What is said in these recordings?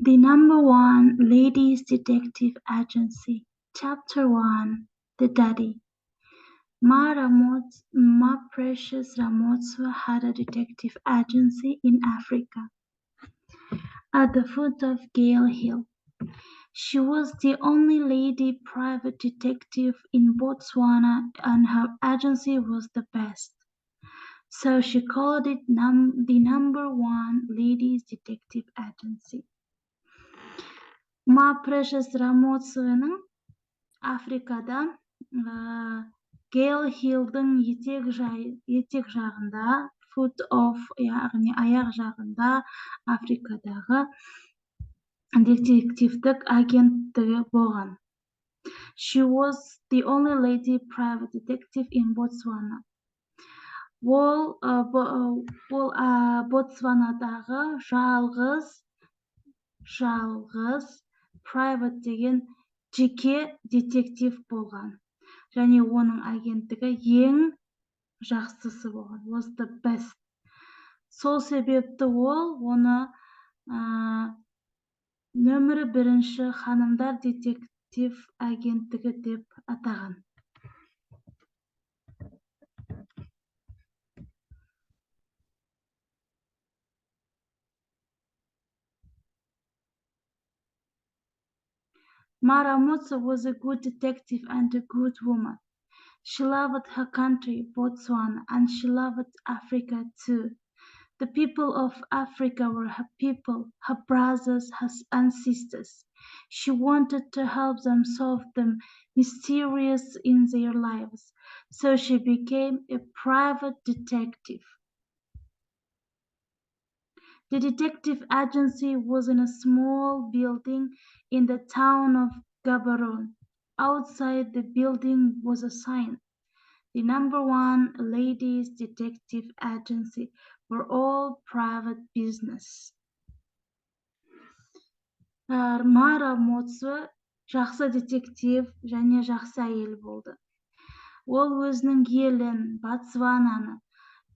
The number one ladies detective agency. Chapter 1. The Daddy. Ma Precious Ramotsu had a detective agency in Africa, at the foot of Gale Hill. She was the only lady private detective in Botswana, and her agency was the best. So she called it the number one ladies detective agency. Ma Precious Ramotsuның Африкада Гейл Хиллдің етек жағында, foot of яғни аяқ жағында Африкадағы детективтік агенттігі болған. She was the only lady private detective in Botswana. Ол Ботсванадағы жалғыз private деген жеке детектив болған. Және оның агенттігі ең жақсысы болған. Was the best. Сол себепті ол оны нөмірі бірінші ханымдар детектив агенттігі деп атаған. Ma Ramotsu was a good detective and a good woman. She loved her country, Botswana, and she loved Africa too. The people of Africa were her people, her brothers and sisters. She wanted to help them solve the mysteries in their lives, so she became a private detective. The detective agency was in a small building in the town of Gaborone. Outside the building was a sign. The number one ladies detective agency were all private business. Ma Ramotsu жақсы детектив және жақсы әйел болды. Ол өзінің елін, Ботсвананы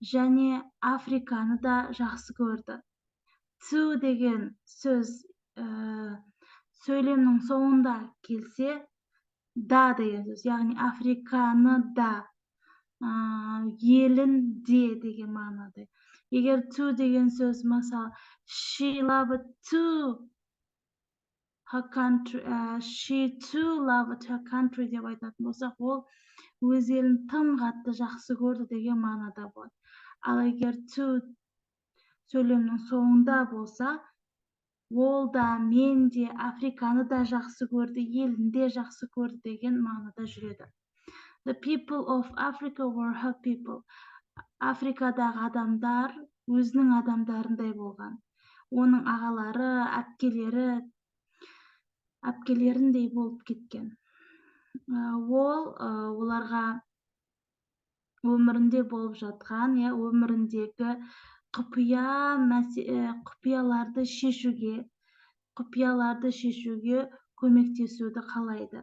және Африканы да жақсы көрді. To деген сөз сөйлемнің соңында келсе, да деген сөз, яғни Африканы да, елін де деген мағынада. Егер to деген сөз, мысалы, she loved to her country, she too loved her country деп айтатын болсақ, ол өз елін тым қатты жақсы көрді деген мағынада болады. Ал егер to сөйлемнің соңында болса, ол да, мен де, Африканы да жақсы көрді, елін де жақсы көрді деген мағынада жүреді. The people of Africa were her people. Африкадағы адамдар өзінің адамдарындай болған. Оның ағалары, әпкелеріндей болып кеткен. Ол оларға өмірінде болып жатқан, өміріндегі құпияларды шешуге көмектесуді қалайды.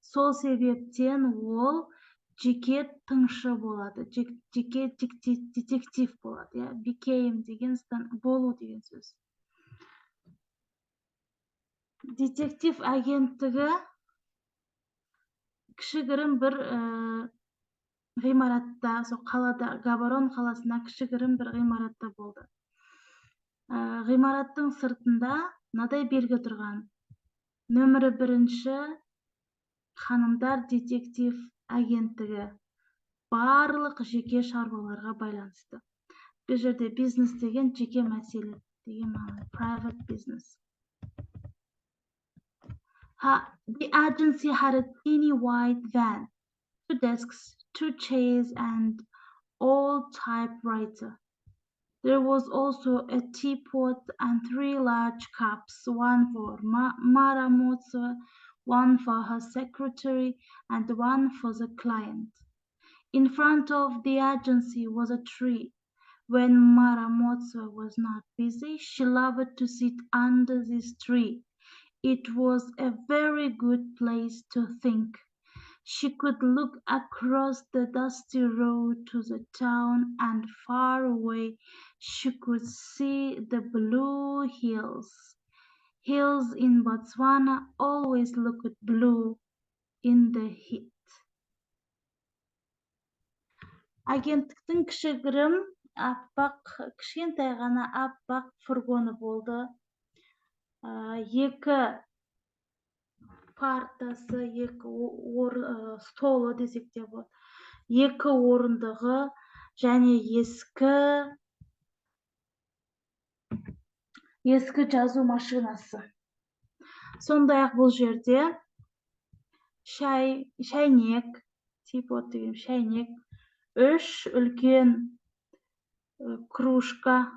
Сол себептен ол жеке тыңшы болады, жеке детектив болады. Became деген болу деген сөз. Детектив агенттігі кішігірім бір ғимаратта, қалада, Габорон қаласында кішігірім бір ғимаратта болды. Ғимараттың сыртында мынадай белгі тұрған. Нөмірі бірінші ханымдар детектив агенттігі. Барлық жеке шаруаларға байланысты. Бұл жерде бизнес деген жеке мәселе деген мағына. Private business. The agency had a teeny white van, 2 desks, 2 chairs, and old typewriter. There was also a teapot and 3 large cups, one for Ma Ramotsu, one for her secretary, and one for the client. In front of the agency was a tree. When Ma Ramotsu was not busy, she loved to sit under this tree. It was a very good place to think. She could look across the dusty road to the town, and far away she could see the blue hills. Hills in Botswana always looked blue in the heat. Агенттіктің кішігірім аппақ, кішкентай ғана аппақ фургоны болды. Екі партасы, екі столы десек те болады. Екі орындығы және ескі жазу машинасы. Сондай-ақ бұл жерде шайнек, типот деген шайнек, 3 үлкен кружка,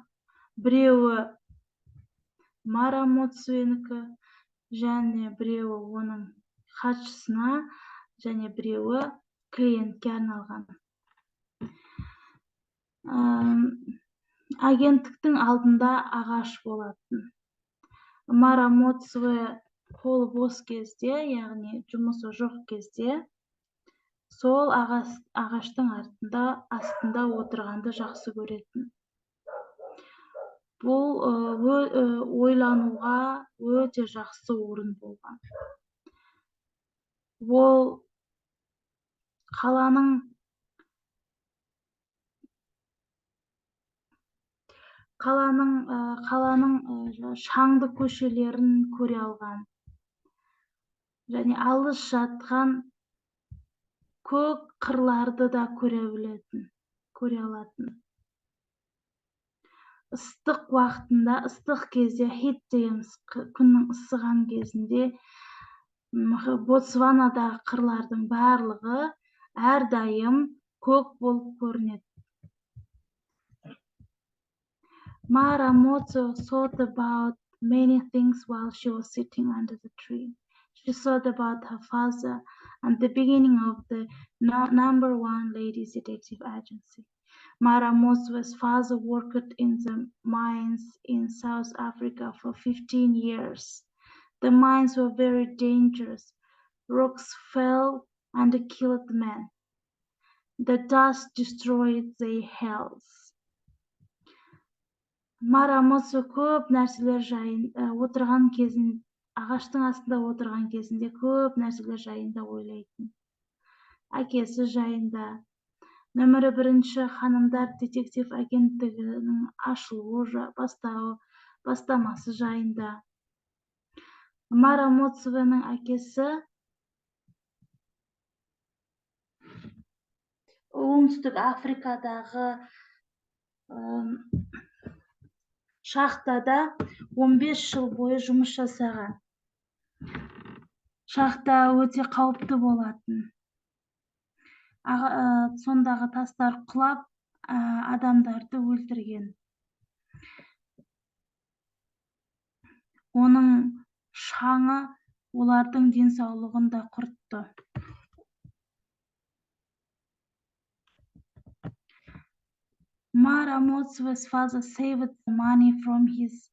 біреуі Марамоцуенікі, және біреуі оның хатшысына, және біреуі клиентке арналған. Агенттіктің алдында ағаш болатын. Марамоцуе қолы бос кезде, яғни жұмысы жоқ кезде, сол ағаштың астында отырғанды жақсы көретін. Бұл ойлануға өте жақсы орын болған. Ол қаланың шаңды көшелерін көре алған. Және алыс жатқан көк қырларды да көре алатын. Ыстық уақытында, ыстық кезде, хит дегеніміз күннің ысыған кезінде, Ботсванадағы қырлардың барлығы әрдайым көк болып көрінеді. Марамоцу thought about many things while she was sitting under the tree. She thought about her father and the beginning of the #1 ladies detective agency. Maramotsu's father worked in the mines in South Africa for 15 years. The mines were very dangerous. Rocks fell and killed men. The dust destroyed their health. Марамоцу көп нәрселер жайын ағаштың астында отырған кезінде көп нәрселер жайында ойлайтын. Әкесі жайында, нөмірі 1 ханымдар детектив агенттігінің ашылуы, бастамасы жайында. Марамоцуның әкесі оңтүстік Африкадағы шахтада 15 жыл бойы жұмыс жасаған. Шахта өте қауіпті болатын. Сондағы тастар құлап, адамдарды өлтірген. Оның шаңы олардың денсаулығын да құртты. Maramotsu's father saved the money from his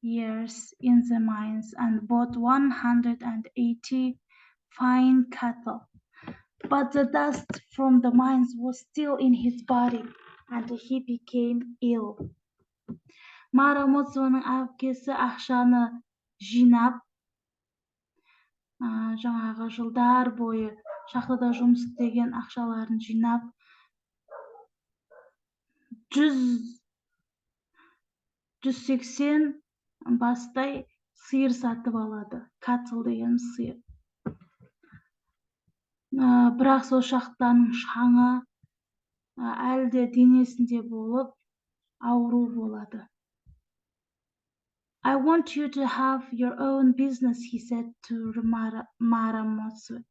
years in the mines and bought 180 fine cattle. But the dust from the mines was still in his body and he became ill. Марамоцуның әпкесі ақшаны жинап, жаңағы жылдар бойы шахтада жұмыс істеген ақшаларын жинап, 180 бастай сиыр сатып алады. Cattle деген сиыр. Бірақ сол шахтаның шаңы әлде денесінде болып, ауру болады. I want you to have your own business, he said to Maramotsu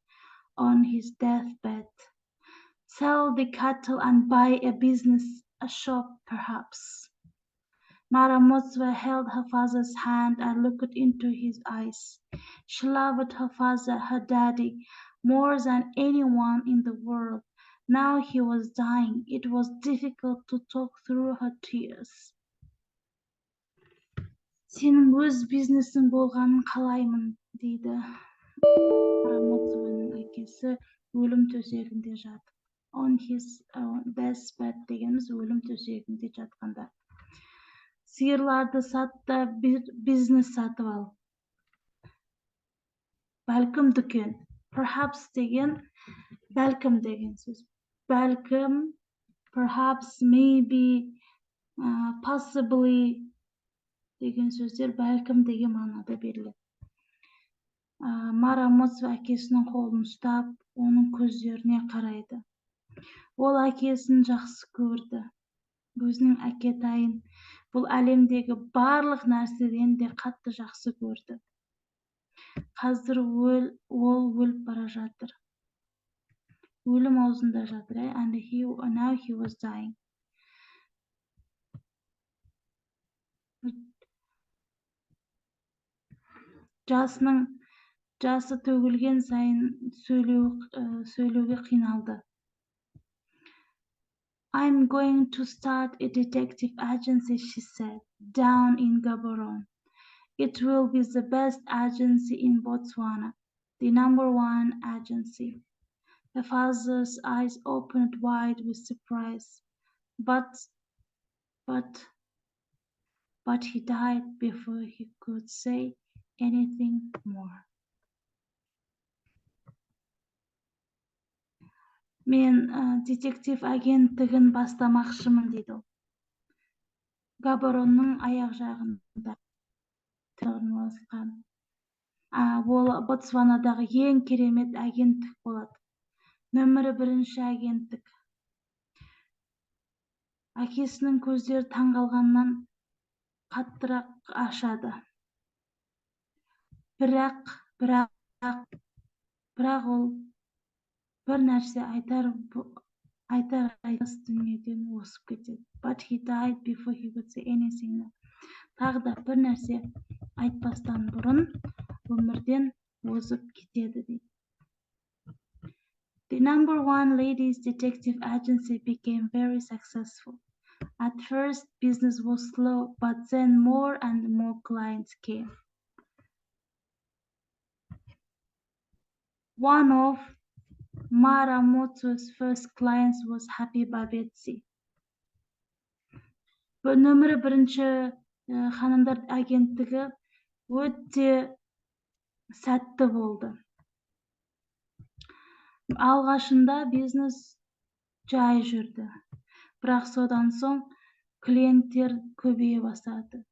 on his deathbed. Sell the cattle and buy a shop perhaps. Maramotsu held her father's hand and looked into his eyes. She loved her father, her daddy, more than anyone in the world. Now he was dying. It was difficult to talk through her tears. Сенің өз бизнесің болғанын қалаймын, дейді Марамотсуның әкесі өлім төсегінде жатып. On his deathbed дегеніміз өлім төсегінде жатқанда. Сиырларды сатты, бизнес сатып ал. бәлкім дүкен. Perhaps деген бәлкім деген сөз. Бәлкім, perhaps, maybe, possibly деген сөздер бәлкім деген мағынада беріледі. Марамоцва әкесінің қолын ұстап, оның көздеріне қарайды. Ол әкесін жақсы көрді. Өзінің әкетайын бұл әлемдегі барлық нәрседен де қатты жақсы көрді. Қазір ол өліп бара жатыр. Өлім аузында жатыр, and now he was dying. Жасы төгілген сайын сөйлеуге қиналды. I'm going to start a detective agency, she said, down in Gaborone. It will be the best agency in Botswana, the #1 agency. The father's eyes opened wide with surprise. But he died before he could say anything more. Мен детектив агенттігін бастамақшымын дейді. Габоронның аяқ жағында орналасқан. Ол Ботсванадағы ең керемет агенттік болады. Нөмірі 1 агенттік. Әкесінің көздері таңғалғаннан қаттырақ ашады. Бірақ ол бір нәрсе айтар дүниеден осып кетеді. But he died before he could say anything. Тағы да бір нәрсе айтпастан бұрын өмірден озып кетеді дейді. The #1 ladies detective agency became very successful. At first, business was slow, but then more and more clients came. One of Maramoto's first clients was Happy Babetsi. Нөмірі 1 ханымдар агенттігі өте сәтті болды. Алғашында бизнес жай жүрді. Бірақ содан соң клиенттер көбейе бастады.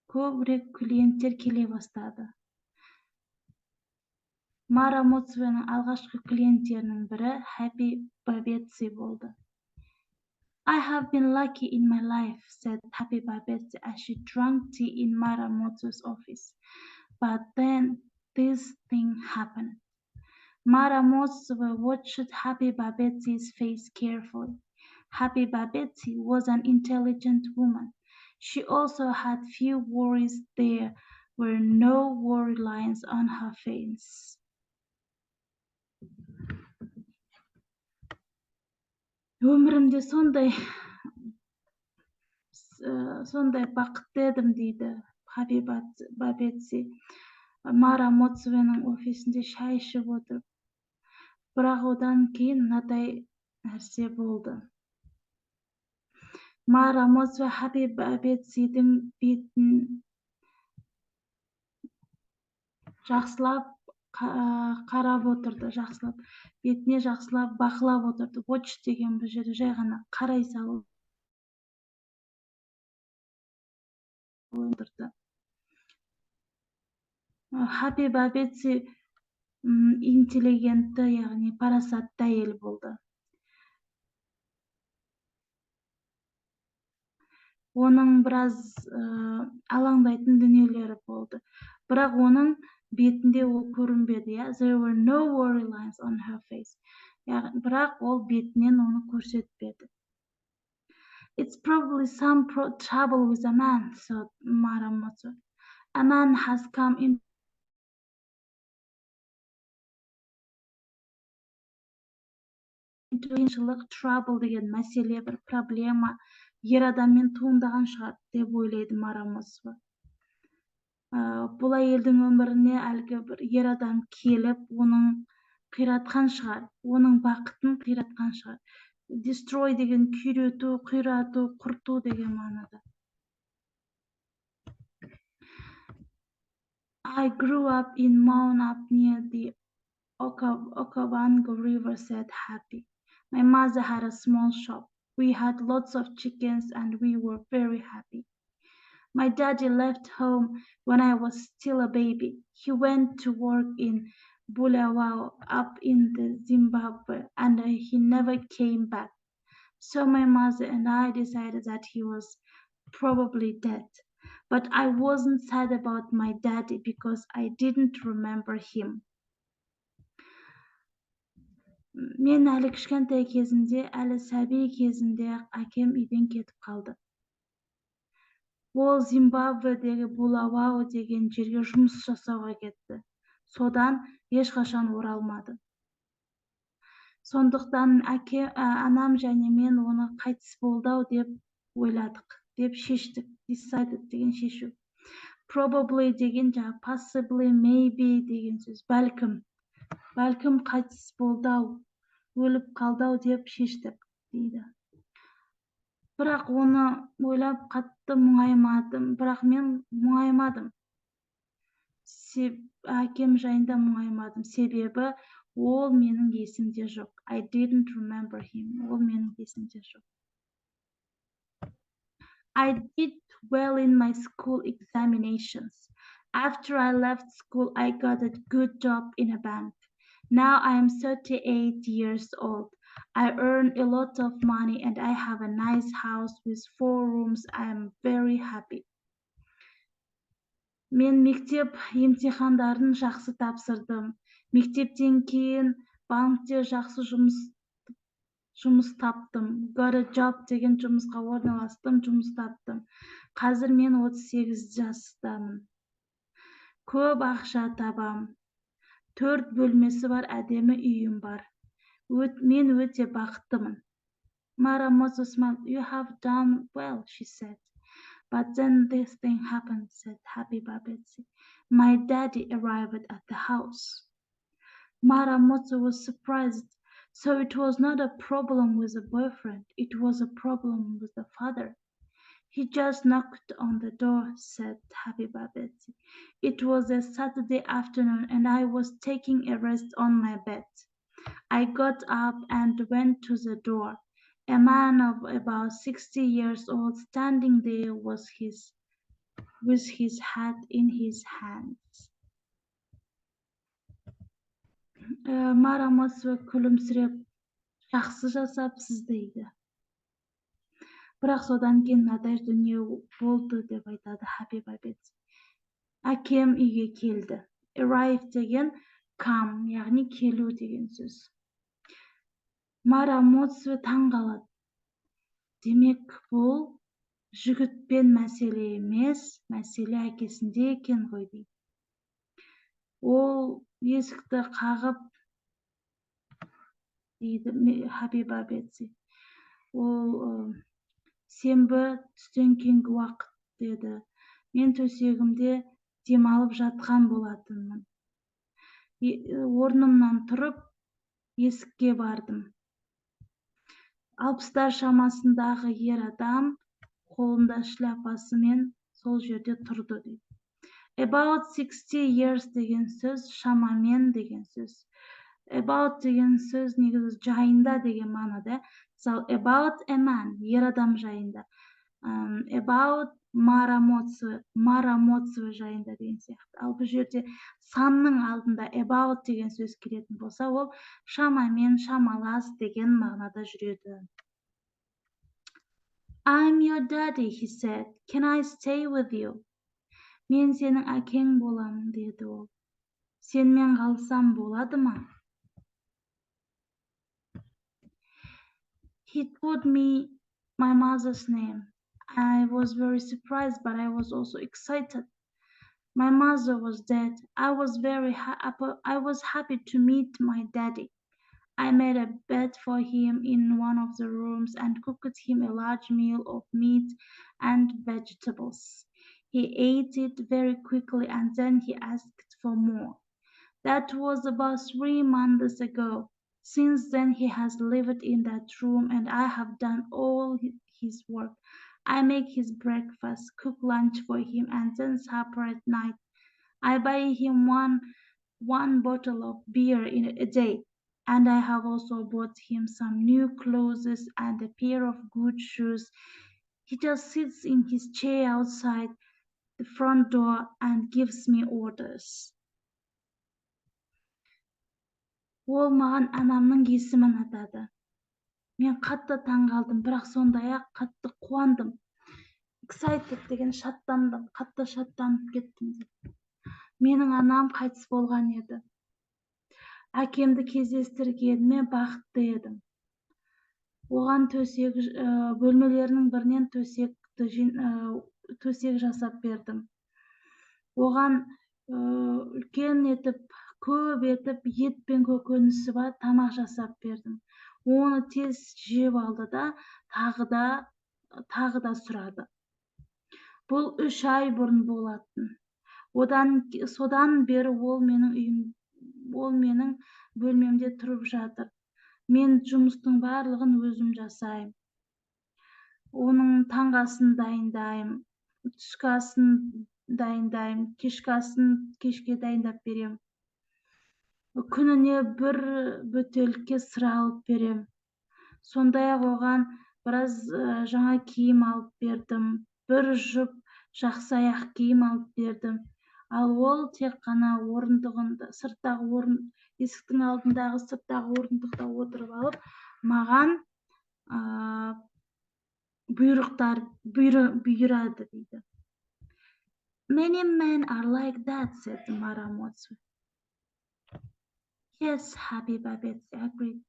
Көбірек клиенттер келе бастады. Марамоцваның алғашқы клиенттерінің бірі Happy Babetsi болды. I have been lucky in my life, said Happy Babetsi as she drank tea in Maramoto's office. But then this thing happened. Maramotsua watched Happy Babetsi's face carefully. Happy Babetsi was an intelligent woman. She also had few worries. There were no worry lines on her face. Өмірімде сондай бақытты едім дейді Happy Babetsi. Марамоцваның офисінде шай ішіп отырып. Бірақ одан кейін мынадай нәрсе болды. Марамоцва Happy Babetсидің бетін жақсылап қарап отырды, бетіне жақсылап бақылап отырды. Watch деген бұл жерде жай ғана қарай салу отырды. Happy Babetsi интеллигентті, яғни парасатты әйел болды. Оның біраз алаңдайтын дүниелері болды. Бірақ оның бетінде ол көрінбеді. There were no worry lines on her face. Бірақ ол бетінен оны көрсетпеді. It's probably some trouble with a man, thought Maramoto. A man has come into trouble деген мәселе, бір проблема ер адаммен туындаған шығар деп ойлайды Марамоцва. Бұл әйелдің өміріне әлгі бір ер адам келіп, оның қиратқан шығар, оның бақытын қиратқан шығар. Destroy деген күйрету, қирату, құрту деген мағынада. I grew up in Mount up near the Okavango River, said Happy. My mother had a small shop. We had lots of chickens and we were very happy. My daddy left home when I was still a baby. He went to work in Bulawayo up in the Zimbabwe and he never came back. So my mother and I decided that he was probably dead. But I wasn't sad about my daddy because I didn't remember him. Мен әлі кішкентай кезімде, әлі сәби кезімде әкем үйден кетіп қалды. Ол Зимбабведегі Булавау деген жерге жұмыс жасауға кетті. Содан ешқашан оралмады. Сондықтан анам және мен оны қайтыс болды ау деп ойладық, деп шештік. Decided деген шешу. Probably деген жаңа possibly, maybe деген сөз. Бәлкім қайтыс болды ау, өліп қалды ау деп шештік дейді. Бірақ оны ойлап қатты мұңаймадым. Бірақ мен мұңаймадым. Әкем жайында мұңаймадым. Себебі ол менің есімде жоқ. I didn't remember him. Ол менің есімде жоқ. I did well in my school examinations. After I left school, I got a good job in a bank. Now I am 38 years old. I earn a lot of money and I have a nice house with 4 rooms. I am very happy. Мен мектеп емтихандарын жақсы тапсырдым. Мектептен кейін банкте жақсы жұмыс таптым. Got a job деген жұмысқа орналастым, жұмыс таптым. Қазір мен 38 жастамын. Көп ақша табам. 4 бөлмесі бар, әдемі үйім бар. Мен өте бақыттымын. Maramoto smiled. You have done well, she said. But then this thing happened, said Happy Babetsi. My daddy arrived at the house. Maramoto was surprised. So it was not a problem with the boyfriend, it was a problem with the father. He just knocked on the door, said Happy Babetsi. It was a Saturday afternoon and I was taking a rest on my bed. I got up and went to the door. A man of about 60 years old standing there with his hat in his hands. Maramoto күлімсіреп, жақсы жасапсыз дейді. Бірақ содан кейін мынадай дүние болды деп айтады Happy Babetsi. Әкем үйге келді. Arrive деген come, яғни келу деген сөз. Maramoto таң қалады. Демек бұл жігітпен мәселе емес, мәселе әкесінде екен ғой дейді. Ол есікті қағып дейді Happy Babetsi. Ол сенбі түстен кейінгі уақыт деді. Мен төсегімде демалып жатқан болатынмын. Орнымнан тұрып, есікке бардым. 60 шамасындағы ер адам қолында шляпасымен сол жерде тұрды дейді. About 60 years деген сөз шамамен деген сөз. About деген сөз негізі жайында деген мағынада. Мысалы, about a man, ер адам жайында. About Maramoto жайында деген сияқты. Ал бұл жерде санның алдында about деген сөз келетін болса, ол шамамен, шамалас деген мағынада жүреді. I'm your daddy, he said. Can I stay with you? Мен сенің әкең боламын, деді ол. Сенмен қалсам болады ма? He told me my mother's name. I was very surprised, but I was also excited. My mother was dead. I was happy to meet my daddy. I made a bed for him in one of the rooms and cooked him a large meal of meat and vegetables. He ate it very quickly and then he asked for more. That was about 3 months ago. Since then he has lived in that room and I have done all his work. I make his breakfast, cook lunch for him and then supper at night. I buy him one bottle of beer in a day, and I have also bought him some new clothes and a pair of good shoes. He just sits in his chair outside the front door and gives me orders. Ол маған анамның есімін атады. Мен қатты таңғалдым, бірақ сондай-ақ қатты қуандым. Excited деген шаттандым, қатты шаттанып кеттім. Менің анам қайтыс болған еді. Әкемді кездестіргеніме бақытты едім. Оған бөлмелерінің бірінен төсек жасап бердім. Оған үлкен етіп, көп етіп, ет пен көкөнісі бар тамақ жасап бердім. Оны тез жеп алды да, тағы да сұрады. Бұл 3 ай бұрын болатын. Содан бері ол менің бөлмемде тұрып жатыр. Мен жұмыстың барлығын өзім жасаймын. Оның таңғасын дайындаймын, түскі асын дайындаймын, кешкі асын кешке дайындап берем. Күніне 1 бөтелке сыра алып берем. Сондай-ақ оған біраз жаңа киім алып бердім. 1 жұп жақсы аяқ киім алып бердім. Ал ол тек қана орындығында, есіктің алдындағы сырттағы орындықта отырып алып, маған бұйырады дейді. Many men are like that, said Maramotsu. Yes, Habiba Betsy agreed,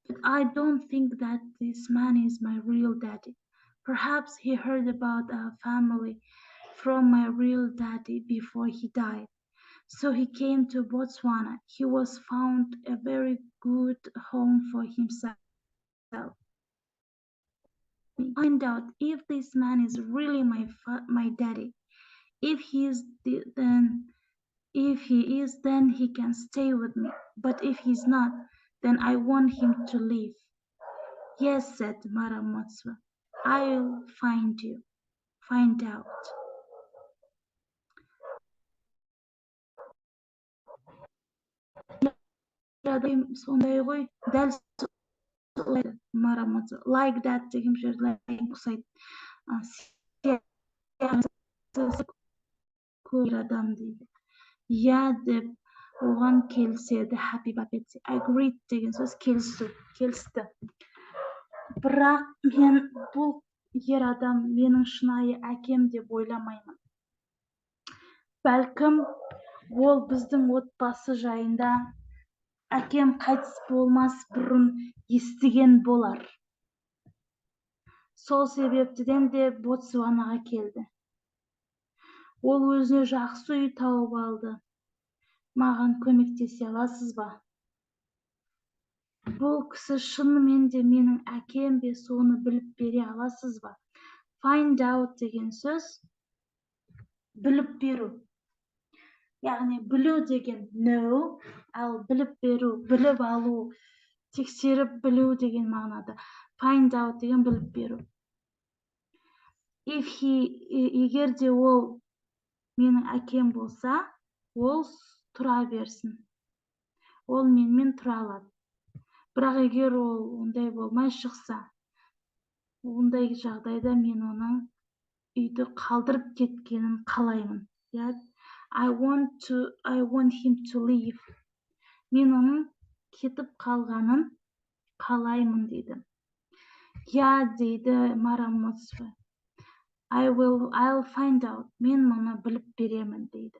but I don't think that this man is my real daddy. Perhaps he heard about our family from my real daddy before he died. So he came to Botswana. He was found a very good home for himself. Find out if this man is really my daddy. If he is, then he can stay with me. But if he's not, then I want him to leave. Yes, said Maramotsu. I'll find out. Сондай ғой, дәл Марамотsu. Like that деген жерде ұқсайды. Көп адам дейді. Я деп оған келіседі Habiba Betsy. Agreed деген сөз келісті. Бірақ мен бұл ер адам менің шынайы әкем деп ойламаймын. Бәлкім ол біздің отбасы жайында әкем қайтыс болмас бұрын естіген болар. Сол себептен де Ботсванаға келді. Ол өзіне жақсы үй тауып алды. Маған көмектесе аласыз ба? Бұл кісі шынымен де менің әкем бе, соны біліп бере аласыз ба? Find out деген сөз біліп беру. Яғни білу деген know, ал біліп беру, біліп алу, тексеріп білу деген мағынада. Find out деген біліп беру. Егер де ол менің әкем болса, ол тұра берсін. Ол менімен тұра алады. Бірақ егер ол ондай болмай шықса, ондай жағдайда мен оның үйді қалдырып кеткенін қалаймын. I want him to leave. Мен оның кетіп қалғанын қалаймын дейді. Я дейді Марамотсу. I'll find out. Мен мұны біліп беремін дейді.